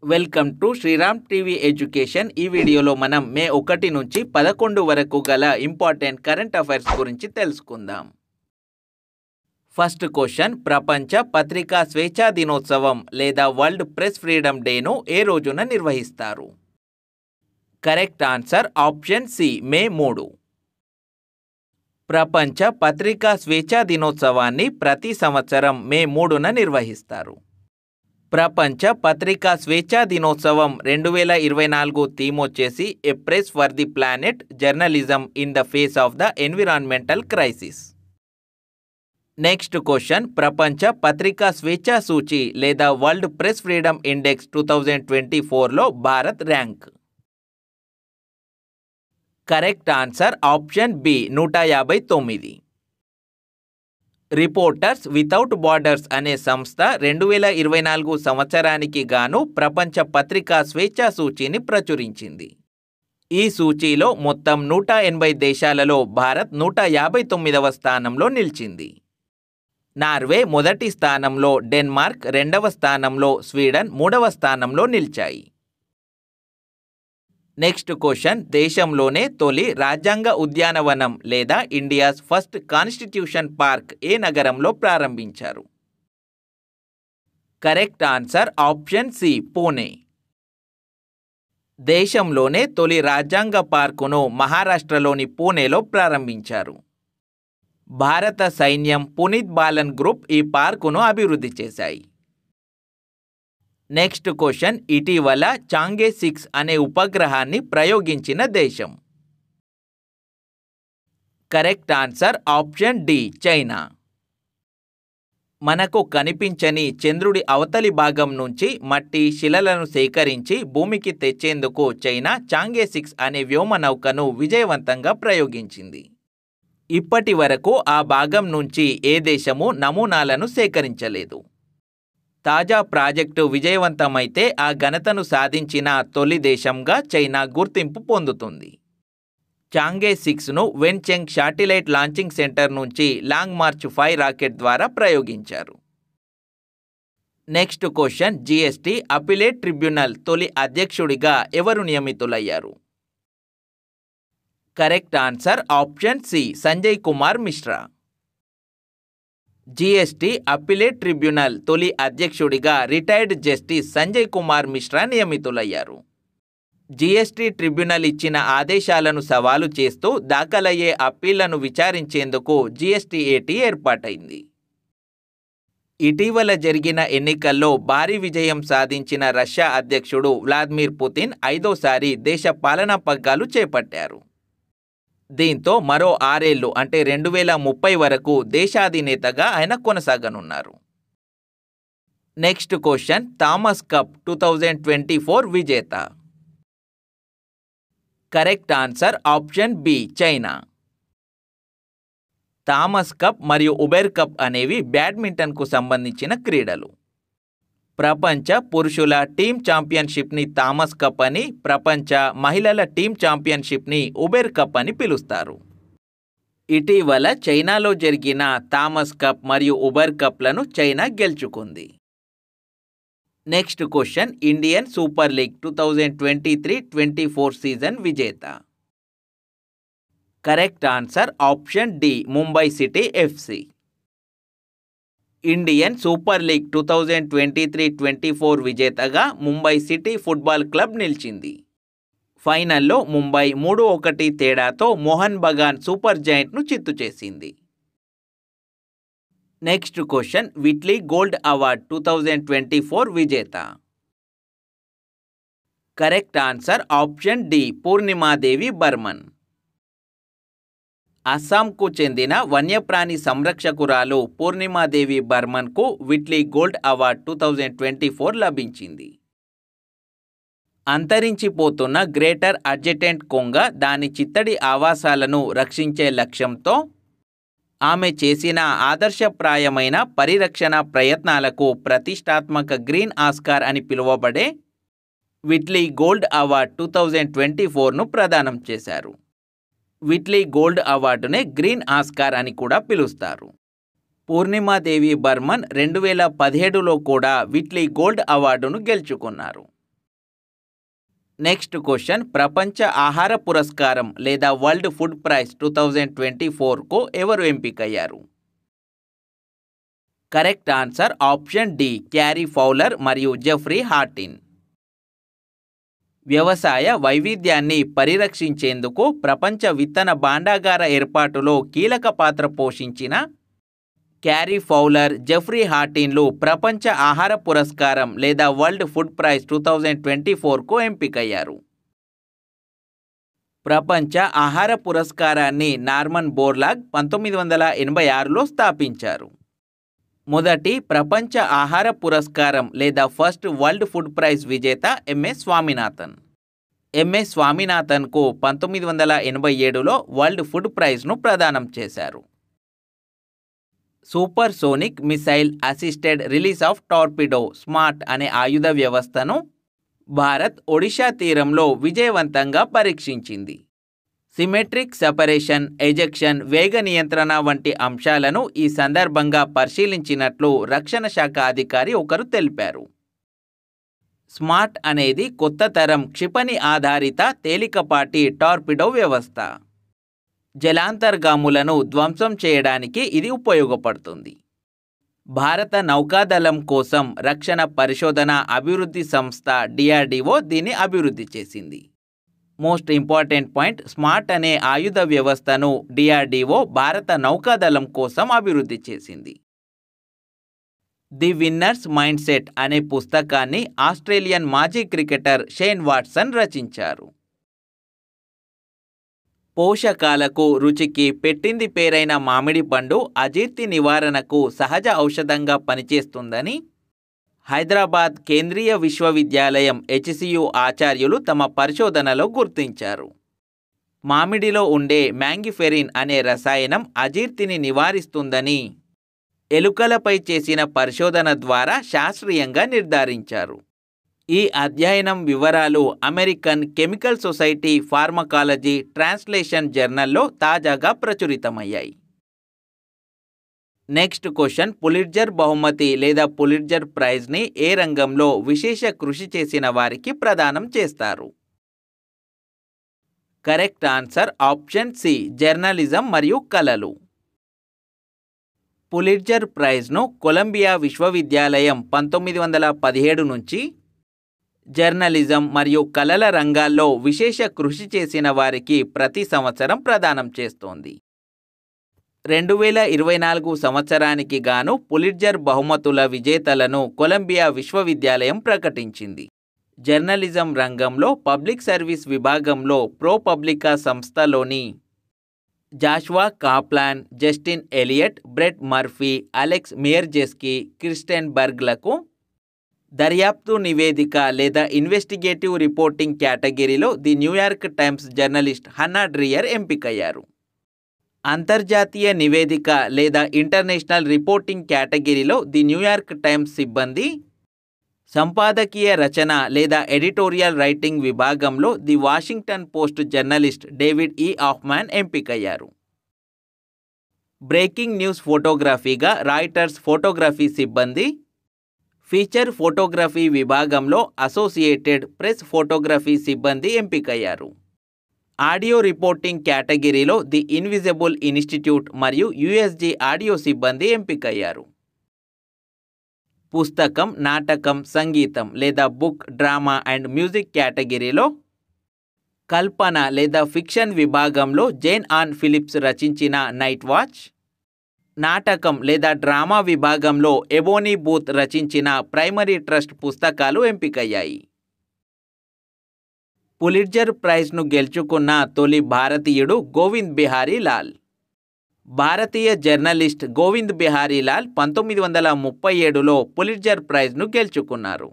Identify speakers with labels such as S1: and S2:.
S1: Welcome to Shriram TV education. ఈ వీడియోలో మనం మే 1 నుంచి 11 వరకు గల ఇంపార్టెంట్ కరెంట్ అఫైర్స్ గురించి తెలుసుకుందాం. ఫస్ట్ క్వశ్చన్, ప్రపంచ పత్రికా స్వేచ్ఛా దినోత్సవం లేదా వరల్డ్ ప్రెస్ ఫ్రీడమ్ డేను ఏ రోజున నిర్వహిస్తారు? కరెక్ట్ ఆన్సర్ ఆప్షన్ సి, మే 3. ప్రపంచ పత్రికా స్వేచ్ఛా దినోత్సవాన్ని ప్రతి సంవత్సరం మే 3న నిర్వహిస్తారు. ప్రపంచ పత్రికా స్వేచ్ఛా దినోత్సవం 2024 థీమ్ వచ్చేసి a press for the planet, journalism in the face of the environmental crisis. Next question, ప్రపంచ పత్రికా స్వేచ్ఛా సూచి లేదా వరల్డ్ ప్రెస్ ఫ్రీడమ్ ఇండెక్స్ 2024లో Bharat rank. Correct answer option B, 159. Reporters without borders అనే సంస్థ 2024 సంవత్సరానికి గాను ప్రపంచ పత్రికా స్వేచ్ఛా సూచీని ప్రచురించింది. ఈ సూచీలో మొత్తం 180 దేశాలలో భారత్ 159వ స్థానంలో నిలిచింది. నార్వే మొదటి స్థానంలో, డెన్మార్క్ 2వ స్థానంలో, స్వీడన్ 3వ స్థానంలో నిలిచాయి. నెక్స్ట్ క్వశ్చన్, దేశంలోనే తొలి రాజ్యాంగ ఉద్యానవనం లేదా ఇండియాస్ ఫస్ట్ కాన్స్టిట్యూషన్ పార్క్ ఏ నగరంలో ప్రారంభించారు? Correct answer option C, Pune. దేశంలోనే తొలి రాజ్యాంగ పార్కును మహారాష్ట్రలోని పూణేలో ప్రారంభించారు. భారత సైన్యం, పునీత్ బాలన్ గ్రూప్ ఈ పార్కును అభివృద్ధి చేశాయి. నెక్స్ట్ క్వశ్చన్, ఇటీవల చాంగే 6 అనే ఉపగ్రహాన్ని ప్రయోగించిన దేశం? Correct answer option D, China. మనకు కనిపించని చంద్రుడి అవతలి భాగం నుంచి మట్టి, శిలలను సేకరించి భూమికి తెచ్చేందుకు చైనా చాంగే 6 అనే వ్యోమనౌకను విజయవంతంగా ప్రయోగించింది. ఇప్పటి వరకు ఆ భాగం నుంచి ఏ దేశము నమూనాలను సేకరించలేదు. తాజా ప్రాజెక్టు విజయవంతమైతే ఆ ఘనతను సాధించిన తొలి దేశంగా చైనా గుర్తింపు పొందుతుంది. చాంగే 6ను వెన్చెంగ్ శాటిలైట్ లాంచింగ్ సెంటర్ నుంచి లాంగ్ మార్చ్ 5 రాకెట్ ద్వారా ప్రయోగించారు. Next question, GST appellate tribunal తొలి అధ్యక్షుడిగా ఎవరు నియమితులయ్యారు? Correct answer option C, Sanjay Kumar Mishra. GST appellate tribunal తొలి అధ్యక్షుడిగా రిటైర్డ్ జస్టిస్ సంజయ్ కుమార్ మిశ్రా నియమితులయ్యారు. జీఎస్టీ ట్రిబ్యునల్ ఇచ్చిన ఆదేశాలను సవాలు చేస్తూ దాఖలయ్యే అప్పీళ్లను విచారించేందుకు జీఎస్టీఏటీ ఏర్పాటైంది. ఇటీవల జరిగిన ఎన్నికల్లో భారీ విజయం సాధించిన రష్యా అధ్యక్షుడు వ్లాదిమిర్ పుతిన్ 5వసారి దేశ పాలనా పగ్గాలు చేపట్టారు. దీంతో మరో 6 ఏళ్లు అంటే 2030 వరకు దేశాధినేతగా ఆయన కొనసాగనున్నారు. నెక్స్ట్ క్వశ్చన్, థామస్ కప్ 2024 విజేత? Correct answer option B, China. Thomas cup మరియు ఉబెర్ కప్ అనేవి బ్యాడ్మింటన్కు సంబంధించిన క్రీడలు. ప్రపంచ పురుషుల టీమ్ ఛాంపియన్షిప్ని థామస్ కప్ అని, ప్రపంచ మహిళల టీమ్ ఛాంపియన్షిప్ని ఉబెర్ కప్ అని పిలుస్తారు. ఇటీవల చైనాలో జరిగిన థామస్ కప్ మరియు ఉబెర్ కప్లను చైనా గెలుచుకుంది. Next question, Indian super league 2023-24 season విజేత? Correct answer option D, Mumbai city FC. Indian super league 2023-24 విజేతగా ముంబై సిటీ ఫుట్బాల్ క్లబ్ నిలిచింది. ఫైనల్లో ముంబై 3-1 తేడాతో మోహన్ బగాన్ సూపర్ జైంట్ను చిత్తు చేసింది. Next question, Whitley gold award 2024 విజేత? Correct answer option D, Purnimadevi Barman. అస్సాంకు చెందిన వన్యప్రాణి సంరక్షకురాలు పూర్ణిమాదేవి బర్మన్కు విట్లీ గోల్డ్ అవార్డ్ 2024 లభించింది. అంతరించిపోతున్న గ్రేటర్ అడ్జటెంట్ కొంగ దాని చిత్తడి ఆవాసాలను రక్షించే లక్ష్యంతో ఆమె చేసిన ఆదర్శప్రాయమైన పరిరక్షణ ప్రయత్నాలకు ప్రతిష్టాత్మక గ్రీన్ ఆస్కార్ అని పిలువబడే విట్లీ గోల్డ్ అవార్డ్ 2024ను ప్రదానం చేశారు. విట్లీ గోల్డ్ అవార్డునే గ్రీన్ ఆస్కార్ అని కూడా పిలుస్తారు. పూర్ణిమాదేవి బర్మన్ 2017లో కూడా విట్లీ గోల్డ్ అవార్డును గెలుచుకున్నారు. నెక్స్ట్ క్వశ్చన్, ప్రపంచ ఆహార పురస్కారం లేదా వరల్డ్ ఫుడ్ ప్రైజ్ 2024కు ఎవరు ఎంపికయ్యారు? Correct answer option D, Cary Fowler మరియు జెఫ్రీ హార్టిన్. వ్యవసాయ వైవిధ్యాన్ని పరిరక్షించేందుకు ప్రపంచ విత్తన భాండాగార ఏర్పాటులో కీలక పాత్ర పోషించిన క్యారీ ఫౌలర్, జెఫ్రీ హార్టిన్లు ప్రపంచ ఆహార పురస్కారం లేదా వరల్డ్ ఫుడ్ ప్రైజ్ 2024కు ఎంపికయ్యారు. ప్రపంచ ఆహార పురస్కారాన్ని నార్మన్ బోర్లాగ్ 1986లో స్థాపించారు. మొదటి ప్రపంచ ఆహార పురస్కారం లేదా ఫస్ట్ వరల్డ్ ఫుడ్ ప్రైజ్ విజేత ఎంఎస్ స్వామినాథన్. ఎంఎస్ స్వామినాథన్కు 1987లో వరల్డ్ ఫుడ్ ప్రైజ్ను ప్రదానం చేశారు. Supersonic missile assisted release of torpedo SMART అనే ఆయుధ వ్యవస్థను భారత్ ఒడిషా తీరంలో విజయవంతంగా పరీక్షించింది. సిమెట్రిక్ సెపరేషన్, ఎజెక్షన్, వేగ నియంత్రణ వంటి అంశాలను ఈ సందర్భంగా పరిశీలించినట్లు రక్షణ శాఖ అధికారి ఒకరు తెలిపారు. స్మార్ట్ అనేది కొత్త తరం క్షిపణి ఆధారిత తేలికపాటి టార్పిడో వ్యవస్థ. జలాంతర్గాములను ధ్వంసం చేయడానికి ఇది ఉపయోగపడుతుంది. భారత నౌకాదళం కోసం రక్షణ పరిశోధన అభివృద్ధి సంస్థ డిఆర్డిఓ దీన్ని అభివృద్ధి చేసింది. మోస్ట్ ఇంపార్టెంట్ పాయింట్, స్మార్ట్ అనే ఆయుధ వ్యవస్థను డిఆర్డిఓ భారత నౌకాదళం కోసం అభివృద్ధి చేసింది. ది విన్నర్స్ మైండ్ సెట్ అనే పుస్తకాన్ని ఆస్ట్రేలియన్ మాజీ క్రికెటర్ షేన్ వాట్సన్ రచించారు. పోషకాలకు, రుచికి పెట్టింది పేరైన మామిడి పండు అజీర్తి నివారణకు సహజ ఔషధంగా పనిచేస్తుందని హైదరాబాద్ కేంద్రీయ విశ్వవిద్యాలయం HCU ఆచార్యులు తమ పరిశోధనలో గుర్తించారు. మామిడిలో ఉండే మ్యాంగిఫెరిన్ అనే రసాయనం అజీర్తిని నివారిస్తుందని ఎలుకలపై చేసిన పరిశోధన ద్వారా శాస్త్రీయంగా నిర్ధారించారు. ఈ అధ్యయనం వివరాలు American chemical society pharmacology translation జర్నల్లో తాజాగా ప్రచురితమయ్యాయి. నెక్స్ట్ క్వశ్చన్, పులిట్జర్ బహుమతి లేదా పులిట్జర్ ప్రైజ్ని ఏ రంగంలో విశేష కృషి చేసిన వారికి ప్రదానం చేస్తారు? Correct answer option C, journalism మరియు కళలు. పులిట్జర్ ప్రైజ్ను కొలంబియా విశ్వవిద్యాలయం 1917 నుంచి జర్నలిజం మరియు కళల రంగాల్లో విశేష కృషి చేసిన వారికి ప్రతి సంవత్సరం ప్రదానం చేస్తోంది. 2024 సంవత్సరానికి గాను పులిట్జర్ బహుమతుల విజేతలను కొలంబియా విశ్వవిద్యాలయం ప్రకటించింది. జర్నలిజం రంగంలో పబ్లిక్ సర్వీస్ విభాగంలో ప్రోపబ్లికా సంస్థలోని Joshua Kaplan, Justin Elliott, Brett Murphy, Alex Mierjeski, Kirsten బర్గ్లకు దర్యాప్తు నివేదిక లేదా ఇన్వెస్టిగేటివ్ రిపోర్టింగ్ కేటగిరీలో the New York Times journalist Hannah Dreier ఎంపికయ్యారు. అంతర్జాతీయ నివేదిక లేదా ఇంటర్నేషనల్ రిపోర్టింగ్ కేటగిరీలో ది న్యూయార్క్ టైమ్స్ సిబ్బంది, సంపాదకీయ రచన లేదా ఎడిటోరియల్ రైటింగ్ విభాగంలో the Washington Post journalist David E Hoffman ఎంపికయ్యారు. బ్రేకింగ్ న్యూస్ ఫోటోగ్రఫీగా రాయిటర్స్ ఫోటోగ్రఫీ సిబ్బంది, ఫీచర్ ఫోటోగ్రఫీ విభాగంలో అసోసియేటెడ్ ప్రెస్ ఫోటోగ్రఫీ సిబ్బంది ఎంపికయ్యారు. ఆడియో రిపోర్టింగ్ కేటగిరీలో ది ఇన్విజిబుల్ ఇన్స్టిట్యూట్ మరియు USG ఆడియో సిబ్బంది ఎంపికయ్యారు. పుస్తకం, నాటకం, సంగీతం లేదా బుక్, డ్రామా అండ్ మ్యూజిక్ కేటగిరీలో కల్పన లేదా ఫిక్షన్ విభాగంలో జేన్ ఆన్ ఫిలిప్స్ రచించిన నైట్ వాచ్, నాటకం లేదా డ్రామా విభాగంలో ఎబోనీ బూత్ రచించిన ప్రైమరీ ట్రస్ట్ పుస్తకాలు ఎంపికయ్యాయి. పులిట్జర్ ప్రైజ్ను గెలుచుకున్న తొలి భారతీయుడు గోవింద్ బిహారీ లాల్. భారతీయ జర్నలిస్ట్ గోవింద్ బిహారీ లాల్ 1937లో పులిట్జర్ ప్రైజ్ను గెలుచుకున్నారు.